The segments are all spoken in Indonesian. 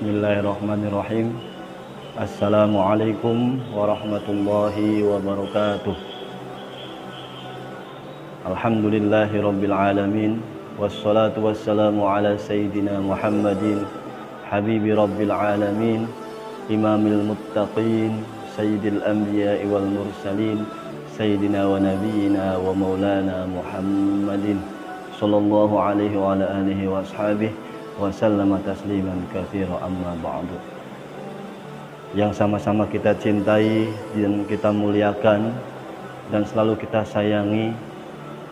Bismillahirrahmanirrahim. Assalamualaikum warahmatullahi wabarakatuh. Alhamdulillahi rabbil alamin. Wassalatu wassalamu ala sayyidina Muhammadin habibi rabbil alamin, imamil muttaqin, sayyidil anbiya'i wal mursalin, sayyidina wa nabiyyina wa maulana Muhammadin sallallahu alaihi wa ala alihi wa ashabihi wa sallama tasliman katsira, amma ba'du. Yang sama-sama kita cintai dan kita muliakan dan selalu kita sayangi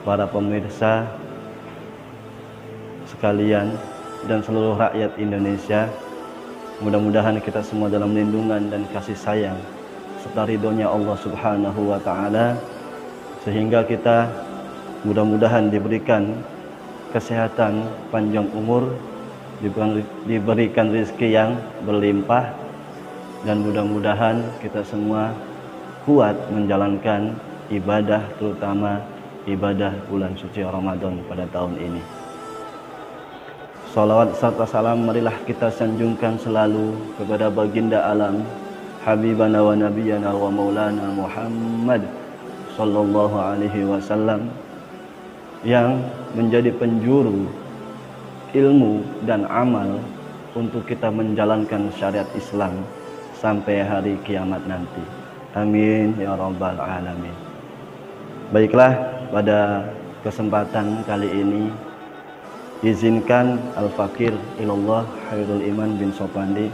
para pemirsa sekalian dan seluruh rakyat Indonesia, mudah-mudahan kita semua dalam lindungan dan kasih sayang serta ridhonya Allah Subhanahu wa ta'ala, sehingga kita mudah-mudahan diberikan kesehatan, panjang umur, diberikan rezeki yang berlimpah, dan mudah-mudahan kita semua kuat menjalankan ibadah, terutama ibadah bulan suci Ramadan pada tahun ini. Salawat serta salam marilah kita sanjungkan selalu kepada baginda alam, habibana wa nabiyana wa maulana Muhammad sallallahu alaihi wasallam, yang menjadi penjuru ilmu dan amal untuk kita menjalankan syariat Islam sampai hari kiamat nanti. Amin ya rabbal alamin. Baiklah, pada kesempatan kali ini izinkan Al-Fakir Ilallah Hairul Iman bin Sopandi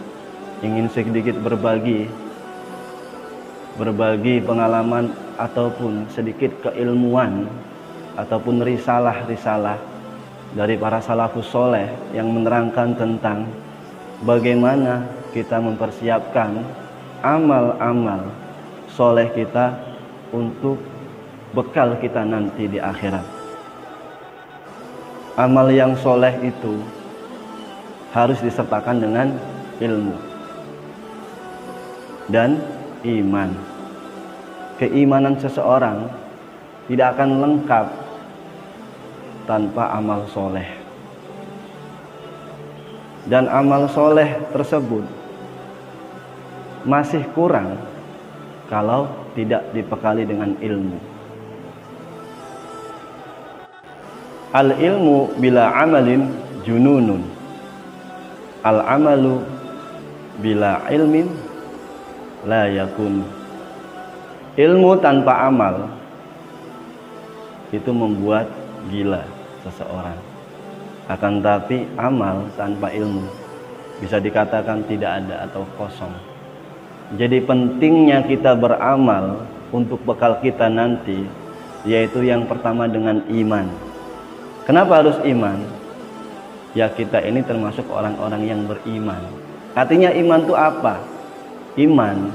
ingin sedikit berbagi pengalaman ataupun sedikit keilmuan ataupun risalah-risalah dari para salafus soleh yang menerangkan tentang bagaimana kita mempersiapkan amal-amal soleh kita untuk bekal kita nanti di akhirat. Amal yang soleh itu harus disertakan dengan ilmu dan iman. Keimanan seseorang tidak akan lengkap tanpa amal soleh, dan amal soleh tersebut masih kurang kalau tidak dibekali dengan ilmu. Al ilmu bila amalin jununun, al amalu bila ilmin la yakun. Ilmu tanpa amal itu membuat gila seseorang. Akan tapi amal tanpa ilmu bisa dikatakan tidak ada atau kosong. Jadi pentingnya kita beramal untuk bekal kita nanti, yaitu yang pertama dengan iman. Kenapa harus iman? Ya, kita ini termasuk orang-orang yang beriman. Artinya iman itu apa? Iman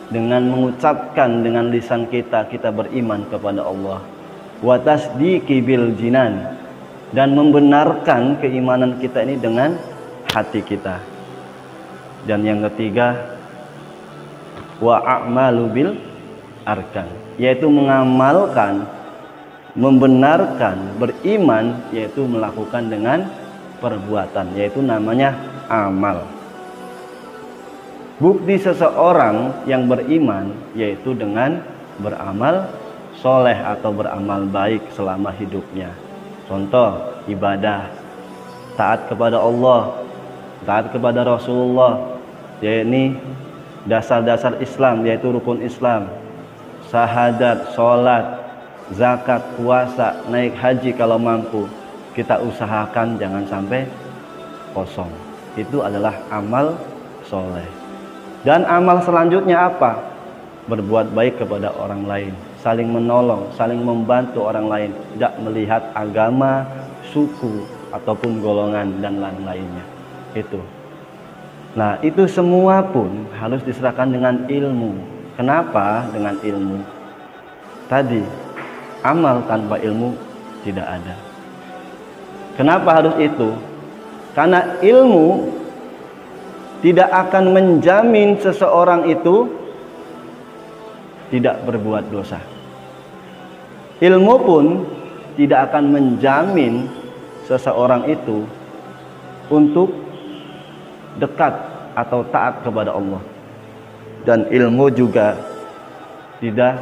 dengan mengucapkan dengan lisan kita beriman kepada Allah. Wa tasdiqi bil jinan, dan membenarkan keimanan kita ini dengan hati kita. Dan yang ketiga, wa a'malu bil arkan, yaitu mengamalkan, membenarkan, beriman, yaitu melakukan dengan perbuatan, yaitu namanya amal. Bukti seseorang yang beriman yaitu dengan beramal soleh atau beramal baik selama hidupnya. Contoh ibadah, taat kepada Allah, taat kepada Rasulullah, yakni dasar-dasar Islam, yaitu rukun Islam, syahadat, sholat, zakat, puasa, naik haji kalau mampu. Kita usahakan jangan sampai kosong. Itu adalah amal soleh. Dan amal selanjutnya apa? Berbuat baik kepada orang lain, saling menolong, saling membantu orang lain, tidak melihat agama, suku, ataupun golongan dan lain-lainnya. Itu. Nah, itu semua pun harus diserahkan dengan ilmu. Kenapa dengan ilmu? Tadi, amal tanpa ilmu tidak ada. Kenapa harus itu? Karena ilmu tidak akan menjamin seseorang itu tidak berbuat dosa. Ilmu pun tidak akan menjamin seseorang itu untuk dekat atau taat kepada Allah. Dan ilmu juga tidak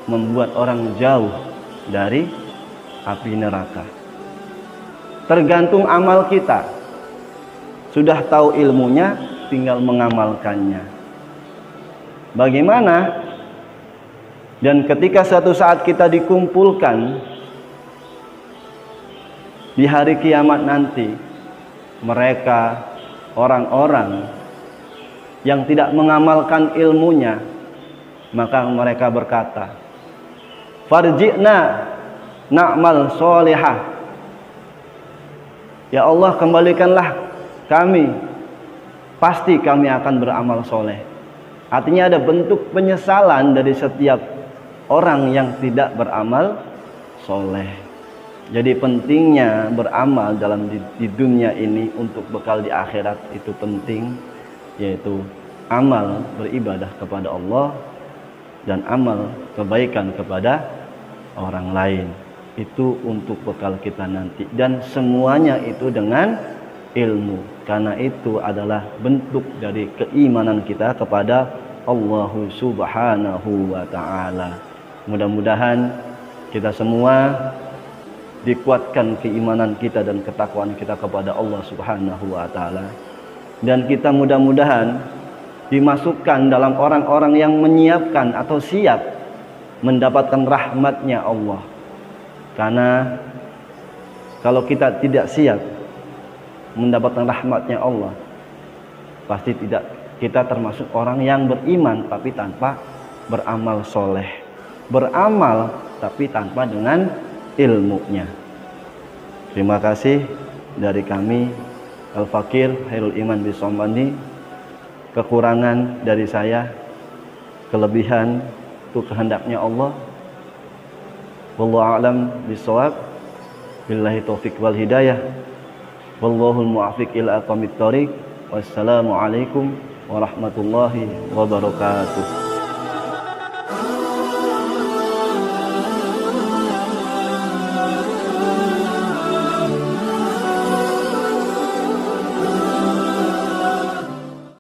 membuat orang jauh dari api neraka. Tergantung amal kita. Sudah tahu ilmunya, tinggal mengamalkannya. Bagaimana? Dan ketika suatu saat kita dikumpulkan di hari kiamat nanti, mereka orang-orang yang tidak mengamalkan ilmunya, maka mereka berkata, farji'na na'mal solihah. Ya Allah, kembalikanlah kami, pasti kami akan beramal soleh. Artinya ada bentuk penyesalan dari setiap orang yang tidak beramal soleh. Jadi pentingnya beramal dalam di dunia ini untuk bekal di akhirat itu penting, yaitu amal beribadah kepada Allah dan amal kebaikan kepada orang lain. Itu untuk bekal kita nanti, dan semuanya itu dengan ilmu, karena itu adalah bentuk dari keimanan kita kepada Allah Subhanahu wa ta'ala. Mudah-mudahan kita semua dikuatkan keimanan kita dan ketakwaan kita kepada Allah Subhanahu wa ta'ala, dan kita mudah-mudahan dimasukkan dalam orang-orang yang menyiapkan atau siap mendapatkan rahmatnya Allah. Karena kalau kita tidak siap mendapatkan rahmatnya Allah, pasti tidak, kita termasuk orang yang beriman tapi tanpa beramal soleh, beramal tapi tanpa dengan ilmunya. Terima kasih dari kami Al-Fakir Khairul Iman Bisomani. Kekurangan dari saya, kelebihan itu kehendaknya Allah. Wallahu a'lam bishawab. Billahi taufiq wal hidayah. Wallahul muwaffiq ila aqwamit thoriq. Wassalamualaikum warahmatullahi wabarakatuh.